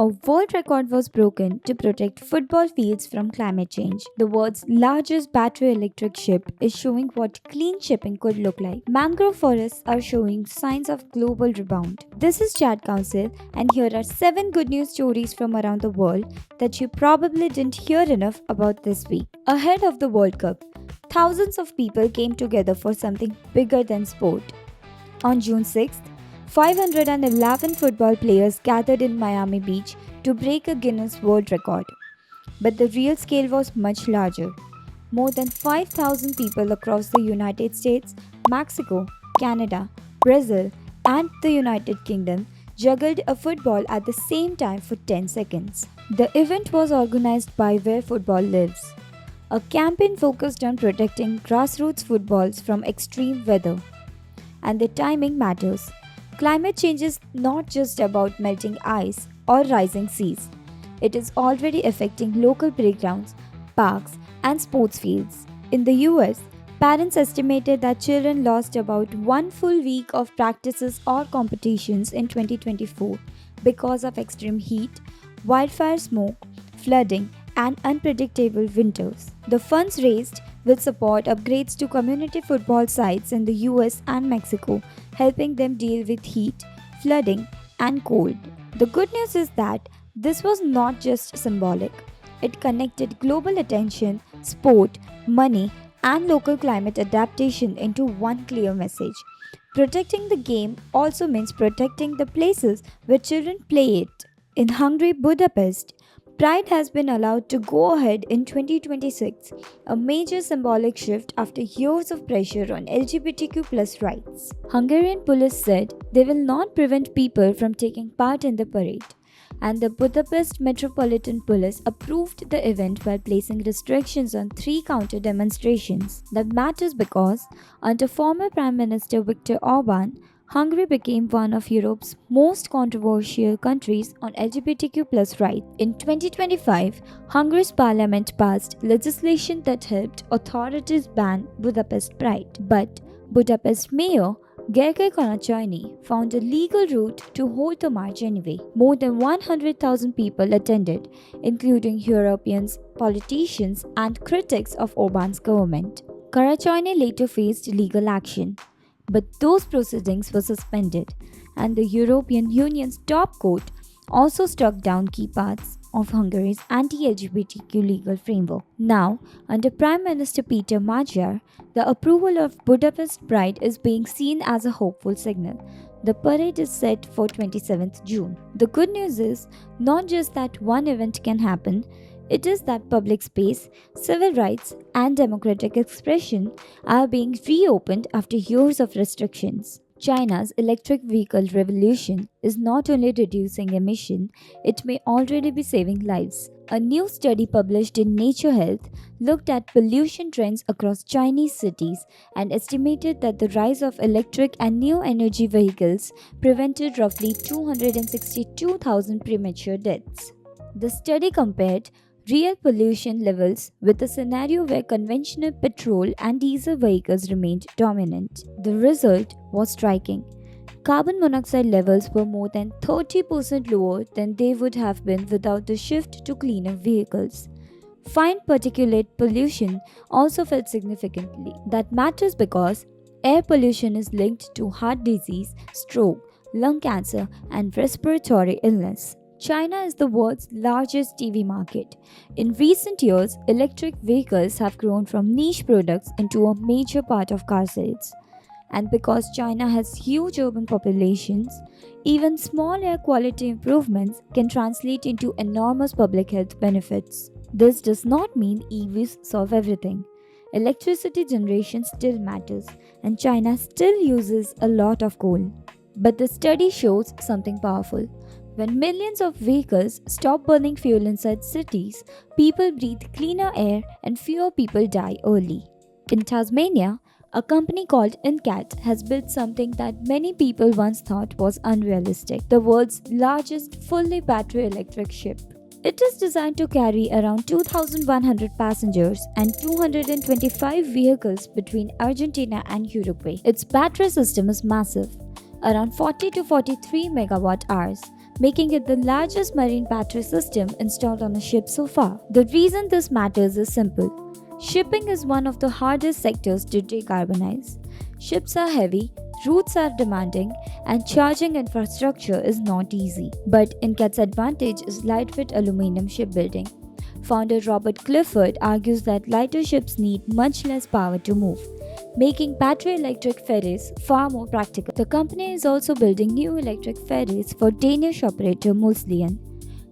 A world record was broken to protect football fields from climate change. The world's largest battery electric ship is showing what clean shipping could look like. Mangrove forests are showing signs of global rebound. This is Chat Council, and here are 7 good news stories from around the world that you probably didn't hear enough about this week. Ahead of the World Cup, thousands of people came together for something bigger than sport. On June 6th, 511 football players gathered in Miami Beach to break a Guinness World Record. But the real scale was much larger. More than 5,000 people across the United States, Mexico, Canada, Brazil, and the United Kingdom juggled a football at the same time for 10 seconds. The event was organized by Where Football Lives, a campaign focused on protecting grassroots footballs from extreme weather. And the timing matters. Climate change is not just about melting ice or rising seas. It is already affecting local playgrounds, parks, and sports fields. In the US, parents estimated that children lost about 1 full week of practices or competitions in 2024 because of extreme heat, wildfire smoke, flooding, and unpredictable winters. The funds raised will support upgrades to community football sites in the US and Mexico, helping them deal with heat, flooding, and cold. The good news is that this was not just symbolic. It connected global attention, sport, money, and local climate adaptation into one clear message. Protecting the game also means protecting the places where children play it. In Hungary, Budapest, Pride has been allowed to go ahead in 2026, a major symbolic shift after years of pressure on LGBTQ rights. Hungarian police said they will not prevent people from taking part in the parade, and the Budapest Metropolitan Police approved the event while placing restrictions on 3 counter demonstrations. That matters because, under former Prime Minister Viktor Orban, Hungary became one of Europe's most controversial countries on LGBTQ rights. In 2025, Hungary's parliament passed legislation that helped authorities ban Budapest Pride. But Budapest Mayor Gergely Karácsony found a legal route to hold the march anyway. More than 100,000 people attended, including Europeans, politicians, and critics of Orban's government. Karácsony later faced legal action, but those proceedings were suspended, and the European Union's top court also struck down key parts of Hungary's anti-LGBTQ legal framework. Now, under Prime Minister Peter Magyar, the approval of Budapest Pride is being seen as a hopeful signal. The parade is set for 27th June. The good news is not just that one event can happen, it is that public space, civil rights, and democratic expression are being reopened after years of restrictions. China's electric vehicle revolution is not only reducing emission, it may already be saving lives. A new study published in Nature Health looked at pollution trends across Chinese cities and estimated that the rise of electric and new energy vehicles prevented roughly 262,000 premature deaths. The study compared real pollution levels with a scenario where conventional petrol and diesel vehicles remained dominant. The result was striking. Carbon monoxide levels were more than 30% lower than they would have been without the shift to cleaner vehicles. Fine particulate pollution also fell significantly. That matters because air pollution is linked to heart disease, stroke, lung cancer, and respiratory illness. China is the world's largest TV market. In recent years, electric vehicles have grown from niche products into a major part of car sales. And because China has huge urban populations, even small air quality improvements can translate into enormous public health benefits. This does not mean EVs solve everything. Electricity generation still matters, and China still uses a lot of coal. But the study shows something powerful. When millions of vehicles stop burning fuel inside cities, people breathe cleaner air and fewer people die early. In Tasmania, a company called Incat has built something that many people once thought was unrealistic: the world's largest fully battery electric ship. It is designed to carry around 2,100 passengers and 225 vehicles between Argentina and Uruguay. Its battery system is massive, around 40 to 43 megawatt hours, making it the largest marine battery system installed on a ship so far. The reason this matters is simple. Shipping is one of the hardest sectors to decarbonize. Ships are heavy, routes are demanding, and charging infrastructure is not easy. But Incat's advantage is lightweight aluminum shipbuilding. Founder Robert Clifford argues that lighter ships need much less power to move, making battery electric ferries far more practical. The company is also building new electric ferries for Danish operator Mulslian.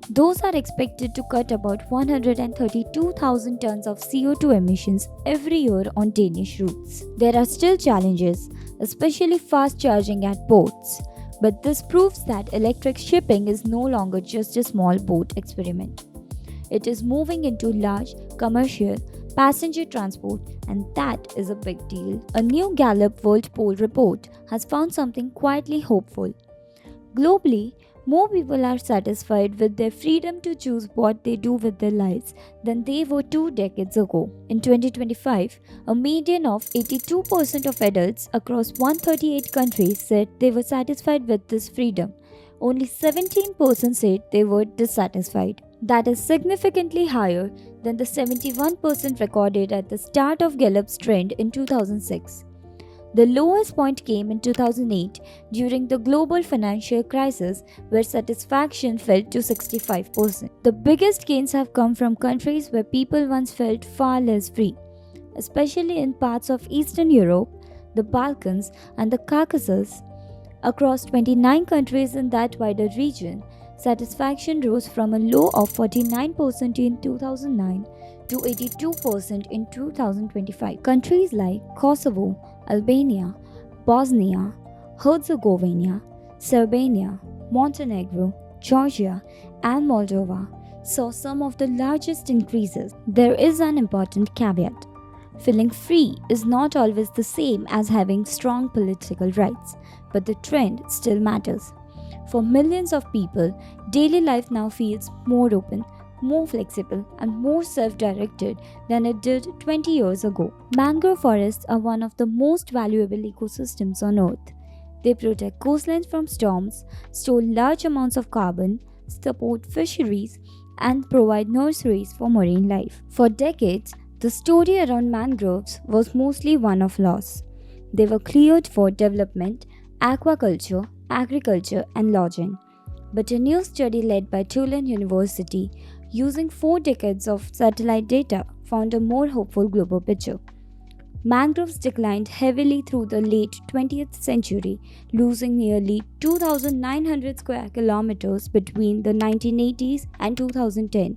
Those are expected to cut about 132,000 tons of CO2 emissions every year on Danish routes. There are still challenges, especially fast charging at ports, but this proves that electric shipping is no longer just a small boat experiment. It is moving into large, commercial, passenger transport, and that is a big deal. A new Gallup World Poll report has found something quietly hopeful. Globally, more people are satisfied with their freedom to choose what they do with their lives than they were 2 decades ago. In 2025, a median of 82% of adults across 138 countries said they were satisfied with this freedom. Only 17% said they were dissatisfied. That is significantly higher than the 71% recorded at the start of Gallup's trend in 2006. The lowest point came in 2008 during the global financial crisis, where satisfaction fell to 65%. The biggest gains have come from countries where people once felt far less free, especially in parts of Eastern Europe, the Balkans, and the Caucasus. Across 29 countries in that wider region, satisfaction rose from a low of 49% in 2009 to 82% in 2025. Countries like Kosovo, Albania, Bosnia, Herzegovina, Serbia, Montenegro, Georgia, and Moldova saw some of the largest increases. There is an important caveat. Feeling free is not always the same as having strong political rights, but the trend still matters. For millions of people, daily life now feels more open, more flexible, and more self-directed than it did 20 years ago. Mangrove forests are one of the most valuable ecosystems on Earth. They protect coastlines from storms, store large amounts of carbon, support fisheries, and provide nurseries for marine life. For decades, the story around mangroves was mostly one of loss. They were cleared for development, aquaculture, agriculture, and lodging. But a new study led by Tulane University, using 4 decades of satellite data, found a more hopeful global picture. Mangroves declined heavily through the late 20th century, losing nearly 2,900 square kilometers between the 1980s and 2010.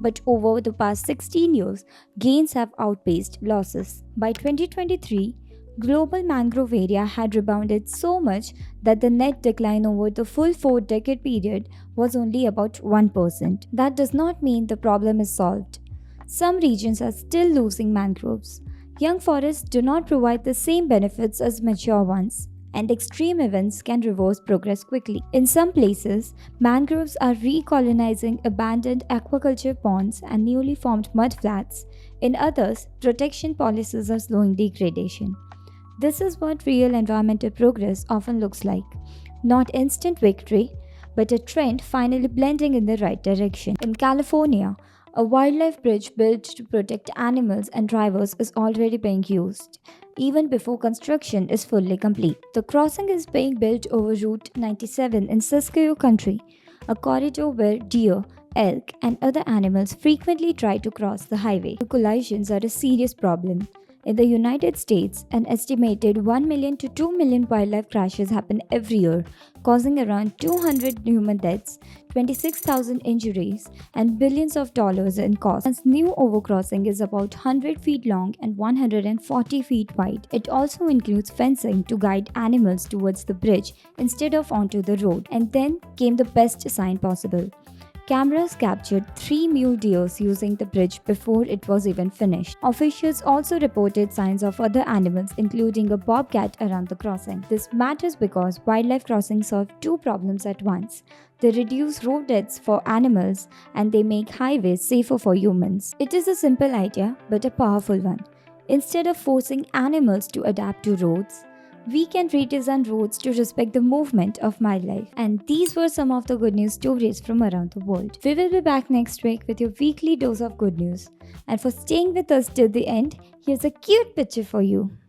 But over the past 16 years, gains have outpaced losses. By 2023, global mangrove area had rebounded so much that the net decline over the full 4-decade period was only about 1%. That does not mean the problem is solved. Some regions are still losing mangroves. Young forests do not provide the same benefits as mature ones, and extreme events can reverse progress quickly. In some places, mangroves are recolonizing abandoned aquaculture ponds and newly formed mudflats. In others, protection policies are slowing degradation. This is what real environmental progress often looks like. Not instant victory, but a trend finally blending in the right direction. In California, a wildlife bridge built to protect animals and drivers is already being used, even before construction is fully complete. The crossing is being built over Route 97 in Siskiyou County, a corridor where deer, elk, and other animals frequently try to cross the highway. Collisions are a serious problem. In the United States, an estimated 1 million to 2 million wildlife crashes happen every year, causing around 200 human deaths, 26,000 injuries, and billions of dollars in costs. This new overcrossing is about 100 feet long and 140 feet wide. It also includes fencing to guide animals towards the bridge instead of onto the road. And then came the best sign possible. Cameras captured 3 mule deer using the bridge before it was even finished. Officials also reported signs of other animals, including a bobcat, around the crossing. This matters because wildlife crossings solve 2 problems at once. They reduce road deaths for animals and they make highways safer for humans. It is a simple idea, but a powerful one. Instead of forcing animals to adapt to roads, We can redesign roads to respect the movement of wildlife. And these were some of the good news stories from around the world. We will be back next week with your weekly dose of good news. And for staying with us till the end, here's a cute picture for you.